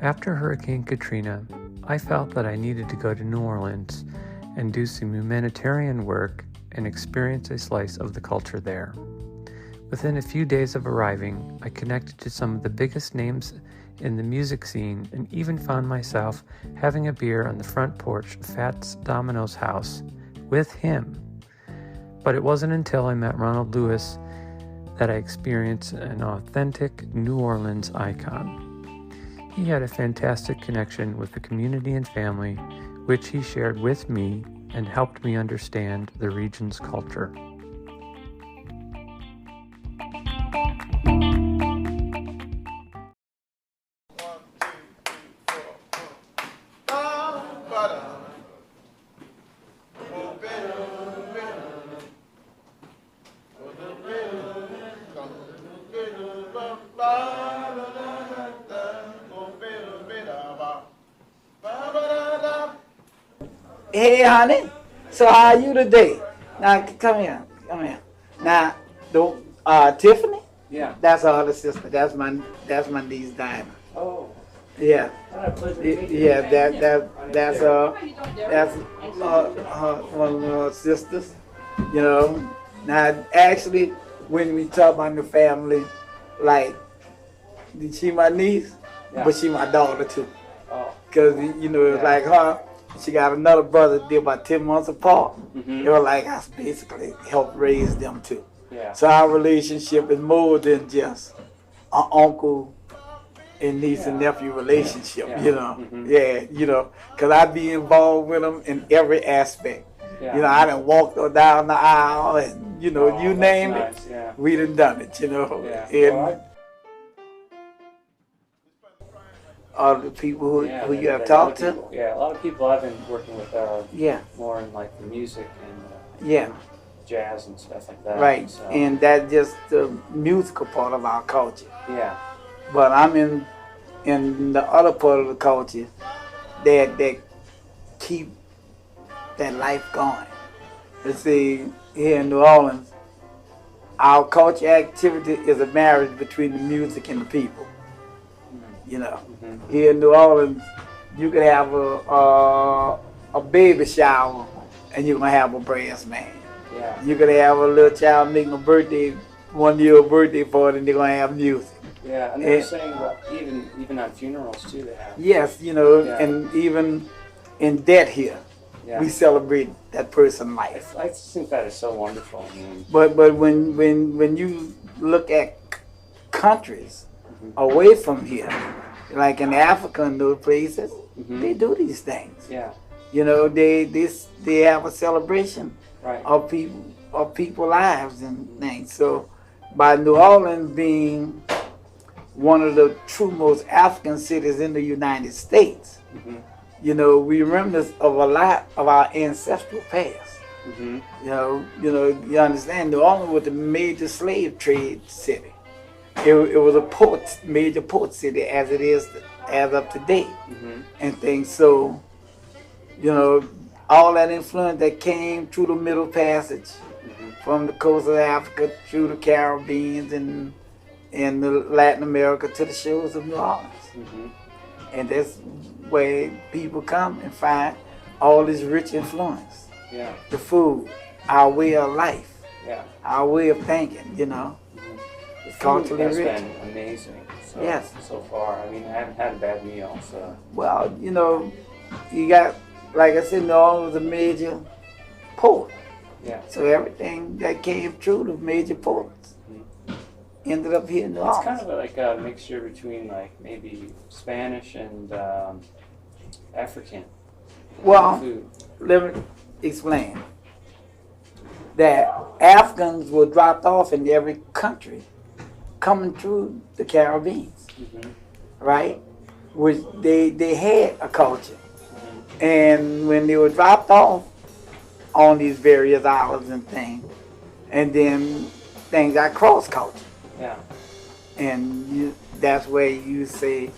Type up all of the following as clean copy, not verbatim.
After Hurricane Katrina, I felt that I needed to go to New Orleans and do some humanitarian work and experience a slice of the culture there. Within a few days of arriving, I connected to some of the biggest names in the music scene and even found myself having a beer on the front porch of Fats Domino's house with him. But it wasn't until I met Ronald Lewis that I experienced an authentic New Orleans icon. He had a fantastic connection with the community and family, which he shared with me and helped me understand the region's culture. Hey, honey. So how are you today? Now, come here. Now, Tiffany? Yeah. That's her other sister. That's my niece Diana. Oh. Yeah. Yeah. That's one of her sisters. You know. Now, actually, when we talk about the family, like, she my niece, Yeah. but she my daughter too. Oh. Cause it's like her. She got another brother. They're about 10 months apart. Mm-hmm. They were like, I basically helped raise them too. Yeah. So our relationship is more than just an uncle and niece and nephew relationship, Yeah. you know. Mm-hmm. Yeah, because I be involved with them in every aspect. Yeah. I done walked down the aisle and, you name nice. it, Yeah. we done done it, Yeah. And all the people who you have a lot talked of to. people- Yeah, a lot of people I've been working with Yeah, more in like the music and yeah. jazz and stuff like that. Right, So, and that's just the musical part of our culture. yeah. But I'm in the other part of the culture that keep that life going. Let's see, here in New Orleans, our culture activity is a marriage between the music and the people. Mm-hmm. Here in New Orleans, you can have a baby shower and you're gonna have a brass band. Yeah. You could have a little child making a birthday, 1 year birthday party, and they're gonna have music. Yeah, and they were saying that even on funerals too they have. Yes, Yeah. and even in death here, Yeah. we celebrate that person's life. I just think that is so wonderful. I mean, But when you look at countries away from here, like in Africa and those places, Mhm. they do these things. yeah. They have a celebration Right. of people lives and things. So by New Orleans being one of the true most African cities in the United States, Mm-hmm. we reminisce of a lot of our ancestral past. Mm-hmm. You understand, New Orleans was a major slave trade city. It was a major port city as it is as of today, Mm-hmm. and things. So, all that influence that came through the Middle Passage, from the coast of Africa through the Caribbean and the Latin America to the shores of New Orleans. Mm-hmm. And that's where people come and find all this rich influence. Yeah. The food, our way of life, Yeah. our way of thinking, The food culturally has rich. been amazing. Yes. So far, I mean, I haven't had a bad meal. So. Well, you got, like I said, New Orleans was a major port. Yeah. So everything that came through the major ports ended up here in New It's Orleans. kind of like a mixture between like maybe Spanish and African Well, food. let me explain. That Africans were dropped off in every country coming through the Caribbean, Mm-hmm. right? Which they had a culture. And when they were dropped off on these various islands and things, and then things got cross-culture. Yeah. And that's where you see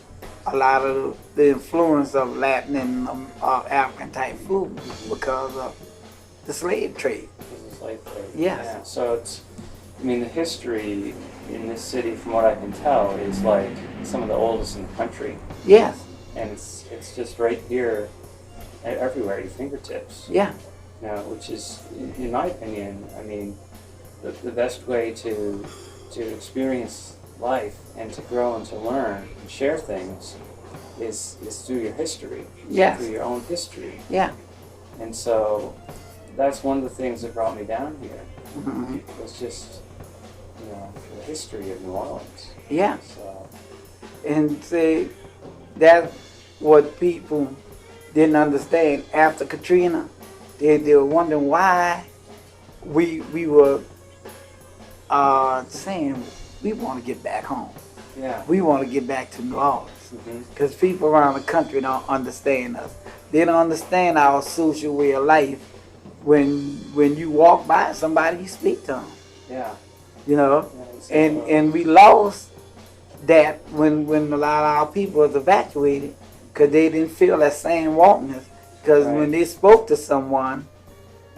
a lot of the influence of Latin and African type food because of the slave trade. This is like Yes. Yeah. So it's, I mean, the history in this city, from what I can tell, is like some of the oldest in the country. Yes. and it's just right here, everywhere at your fingertips. Yeah. You know, which is, in my opinion, I mean, the best way to experience life and to grow and to learn and share things is through your history. Yes. Through your own history. Yeah. And so that's one of the things that brought me down here. Mm-hmm. Was just, you know, the history of New Orleans. Yeah. So, And see, that's what people didn't understand after Katrina. They were wondering why we were saying we want to get back home. yeah. We want to get back to New Orleans. Mm-hmm. Because people around the country don't understand us. They don't understand our social way of life. When you walk by somebody, you speak to them. Yeah. You know? Yeah, And we lost that when a lot of our people was evacuated because they didn't feel that same warmness. Because Right. when they spoke to someone,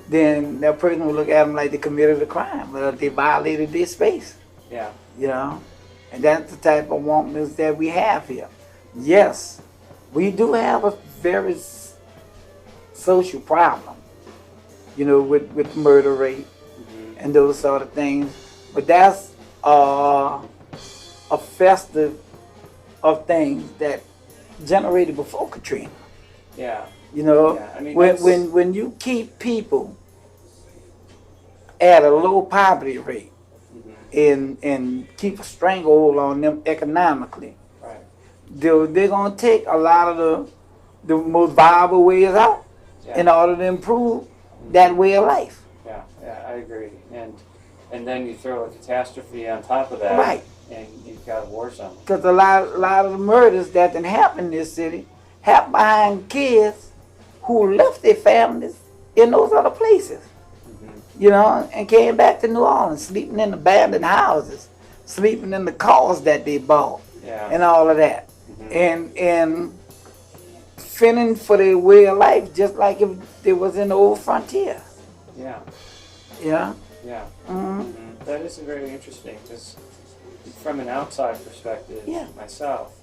then that person would look at them like they committed a crime, or they violated their space. Yeah. You know? And that's the type of warmness that we have here. Yes, we do have a very social problem, you know, with murder rate Mm-hmm. and those sort of things. But that's a festive of things that generated before Katrina. Yeah. You know, Yeah, I mean, when you keep people at a low poverty rate Mm-hmm. and keep a stranglehold on them economically, Right. they're gonna take a lot of the most viable ways out Yeah. in order to improve that way of life. Yeah. Yeah. I agree. And then you throw a catastrophe on top of that. Right. And you've got a war zone. Because a lot of the murders that done happened in this city happened behind kids who left their families in those other places, Mm-hmm. you know, and came back to New Orleans, sleeping in abandoned houses, sleeping in the cars that they bought, Yeah. and all of that, Mm-hmm. and fending for their way of life just like if they was in the old frontier, Yeah. you know. Yeah. Mm-hmm. Mm-hmm. That is very interesting because from an outside perspective, Yeah. myself,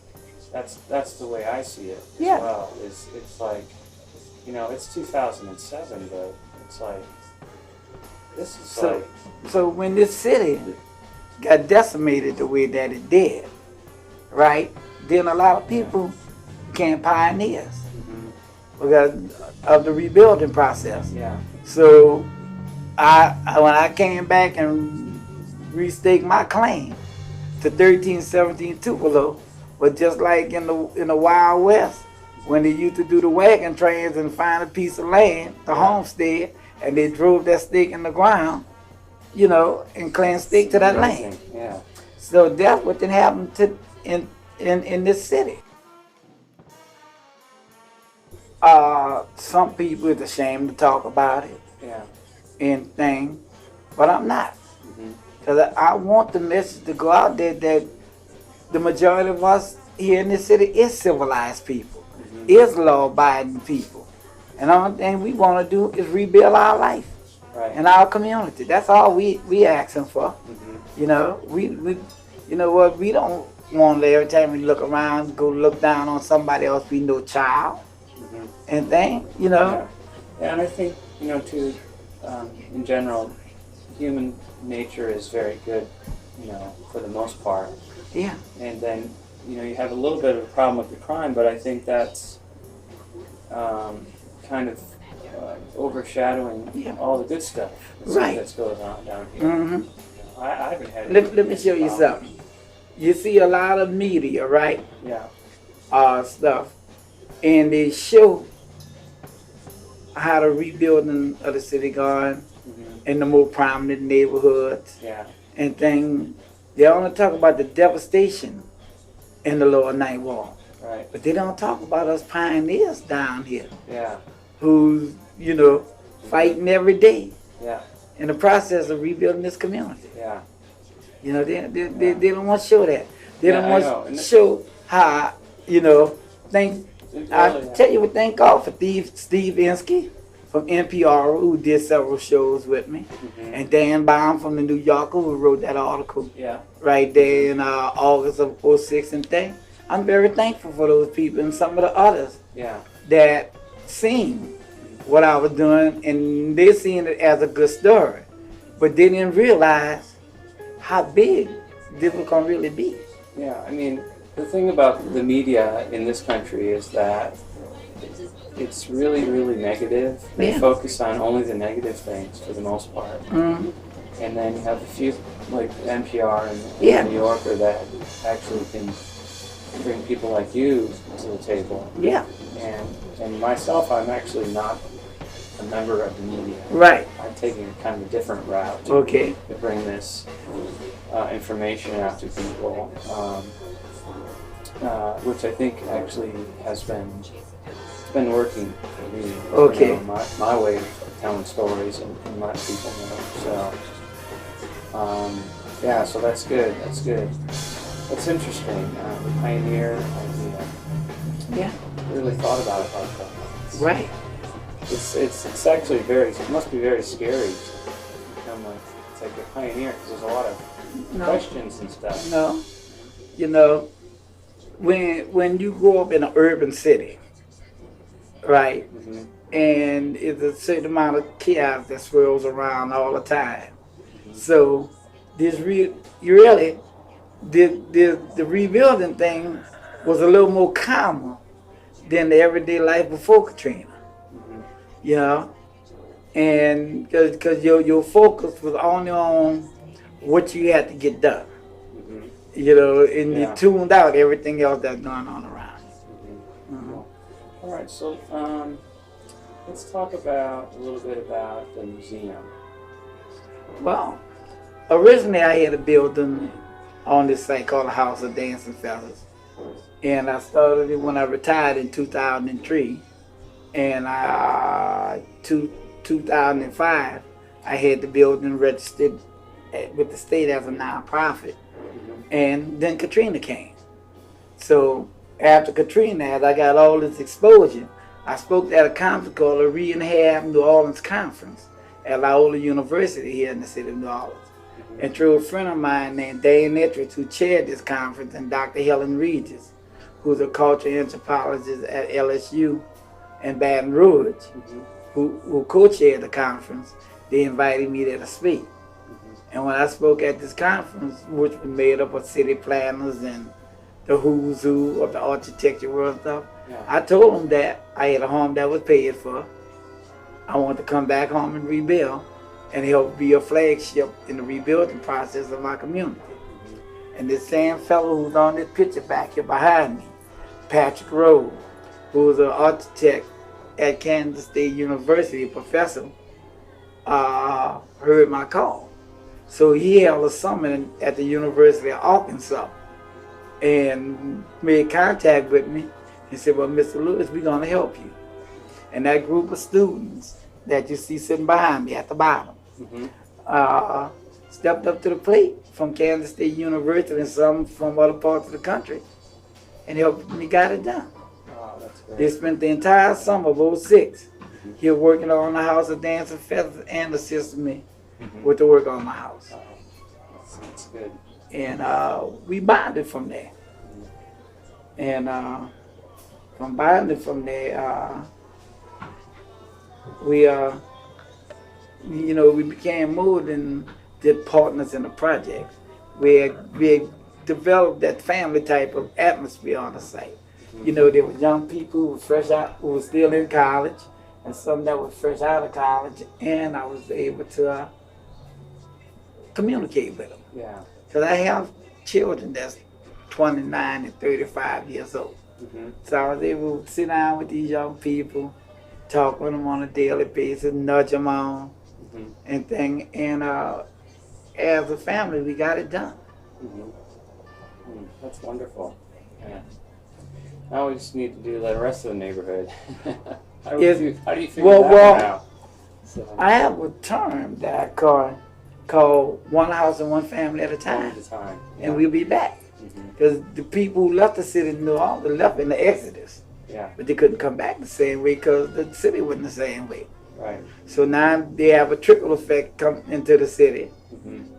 that's the way I see it as Yeah. well. It's like, you know, it's 2007, but it's like this is So, so when this city got decimated the way that it did, right? Then a lot of people became pioneers Mhm. because of the rebuilding process. Yeah. So when I came back and restaked my claim to 1317 Tupelo, was just like in the Wild West when they used to do the wagon trains and find a piece of land, the homestead, and they drove that stake in the ground, you know, and claim stake to that land. Amazing. Yeah. So that's what then happened to in this city. Some people is ashamed to talk about it Yeah. and things, but I'm not. Mhm. Because I want the message to go out there that the majority of us here in this city is civilized people, is law-abiding people. And the only thing we want to do is rebuild our life Right. and our community. That's all we asking for. Mhm. You know, we you know what, we don't want to every time we look around go look down on somebody else be no child Mhm. and things, you know. Yeah. Yeah, and I think, you know, too, in general, human nature is very good, you know, for the most part. Yeah. And then, you know, you have a little bit of a problem with the crime, but I think that's kind of overshadowing Yeah. all the good stuff Right. that goes on down here. Mm-hmm. I haven't had Let me show you something. You see a lot of media, right? Yeah. Stuff, and they show how the rebuilding of the city gone Mhm. in the more prominent neighborhoods Yeah. and things. They only talk about the devastation in the lower ninth wall, Right. but they don't talk about us pioneers down here Yeah. who's, you know, fighting every day Yeah. in the process of rebuilding this community. Yeah. You know, they don't want to show that. They Yeah, don't I want know. to And show how, you know, things. I Really, tell you what, thank God for Steve Inskeep from NPR who did several shows with me, Mhm. and Dan Baum from the New Yorker who wrote that article Yeah. right there in August of '06 and thing. I'm very thankful for those people and some of the others Yeah. that seen what I was doing, and they seen it as a good story, but they didn't realize how big this was gonna really be. Yeah. I mean, the thing about the media in this country is that it's really, really negative. They Yeah. focus on only the negative things for the most part. Mhm. And then you have a few, like NPR and Yeah. New Yorker, that actually can bring people like you to the table. Yeah, And myself, I'm actually not a member of the media. right. I'm taking a kind of a different route Okay. to bring this information out to people, which I think actually has been working for me. Okay. You know, my way of telling stories and letting people know. So, yeah, so that's good. That's good. That's interesting. The pioneer idea. Yeah, I really thought about it like that. right. It's actually it must be very scary to become it's like a pioneer, because there's a lot of No, questions and stuff. no. You know, when you grow up in an urban city, right, Hmm. and it's a certain amount of chaos that swirls around all the time. So this really the rebuilding thing was a little more calmer than the everyday life before Katrina. Hmm. You know, and because your focus was only on what you had to get done. Hmm. You know, and Yeah. you tuned out everything else that's going on around you. Mhm. All right, so let's talk about a little bit about the museum. Well, originally I had a building on this site called the House of Dancing Feathers, and I started it when I retired in 2003, and 2005 I had the building registered with the state as a nonprofit, and then Katrina came. So after Katrina, as I got all this exposure, I spoke at a conference called the Rehab New Orleans Conference at Loyola University here in the city of New Orleans. And through a friend of mine named Dane Etridge, who chaired this conference, and Dr. Helen Regis, who's a cultural anthropologist at LSU in Baton Rouge, who co-chaired the conference, they invited me there to speak. And when I spoke at this conference, which was made up of city planners and the who's who of the architecture world and stuff, Yeah. I told them that I had a home that was paid for. I wanted to come back home and rebuild and help be a flagship in the rebuilding process of my community. And this same fellow who's on this picture back here behind me, Patrick Rose, who's an architect at Kansas State University, professor, heard my call. So he held a summit at the University of Arkansas and made contact with me. He said, well, Mr. Lewis, we're going to help you. And that group of students that you see sitting behind me at the bottom stepped up to the plate from Kansas State University and some from other parts of the country and helped me get it done. Oh, that's great. They spent the entire summer of '06 here working on the House of Dancing Feathers and assisting me with the work on my house. Oh, that's good. And we bonded from there. And from bonding from there, we became more than the partners in the project. We had developed that family type of atmosphere on the site. You know, there were young people who were who were still in college, and some that were fresh out of college, and I was able to communicate with them. Yeah. Because I have children that's 29 and 35 years old. So I was able to sit down with these young people, talk with them on a daily basis, nudge them on, and thing. And as a family, we got it done. That's wonderful. Yeah. Now we just need to do the rest of the neighborhood. How do you figure that one out? So, I have a term that I call one house and one family at a one time, at a time. Yeah. and we'll be back. Because the people who left the city of New Orleans left in the Exodus, Yeah. but they couldn't come back the same way because the city wasn't the same way. Right. So now they have a trickle effect come into the city.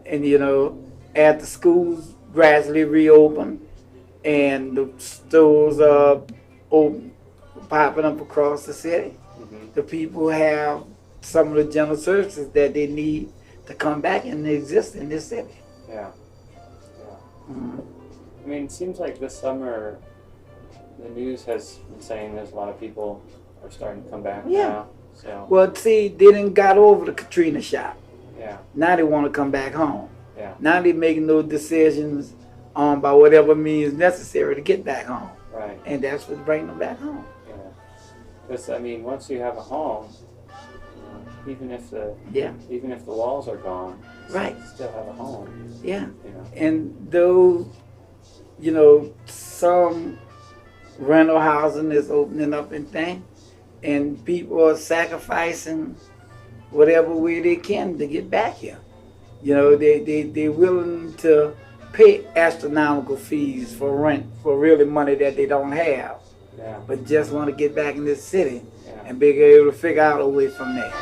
And, you know, as the schools gradually reopen and the stores are open, popping up across the city. The people have some of the general services that they need to come back and exist in this city. Yeah. I mean, it seems like this summer, the news has been saying there's a lot of people are starting to come back now. So. Well, see, they didn't got over the Katrina shock. Yeah. Now they want to come back home. Yeah. Now they're making those decisions by whatever means necessary to get back home. Right. And that's what's bringing them back home. Yeah. Because I mean, once you have a home, even if the walls are gone, right, you still have a home. Yeah. You know. And those, some rental housing is opening up and things, and people are sacrificing whatever way they can to get back here. They're willing to pay astronomical fees for rent for really money that they don't have, but just want to get back in this city and be able to figure out a way from there.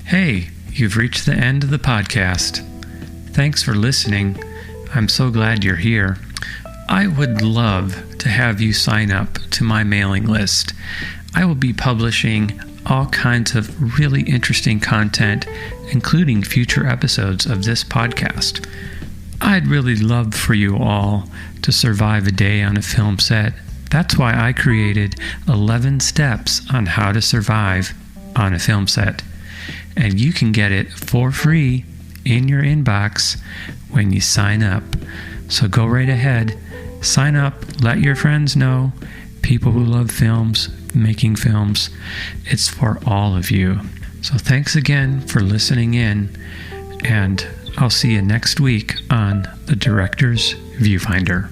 Hey, you've reached the end of the podcast. Thanks for listening. I'm so glad you're here. I would love to have you sign up to my mailing list. I will be publishing all kinds of really interesting content, including future episodes of this podcast. I'd really love for you all to survive a day on a film set. That's why I created 11 steps on how to survive on a film set. And you can get it for free in your inbox when you sign up. So go right ahead, sign up, let your friends know, people who love films, making films. It's for all of you. So thanks again for listening in, and I'll see you next week on the Directors Viewfinder.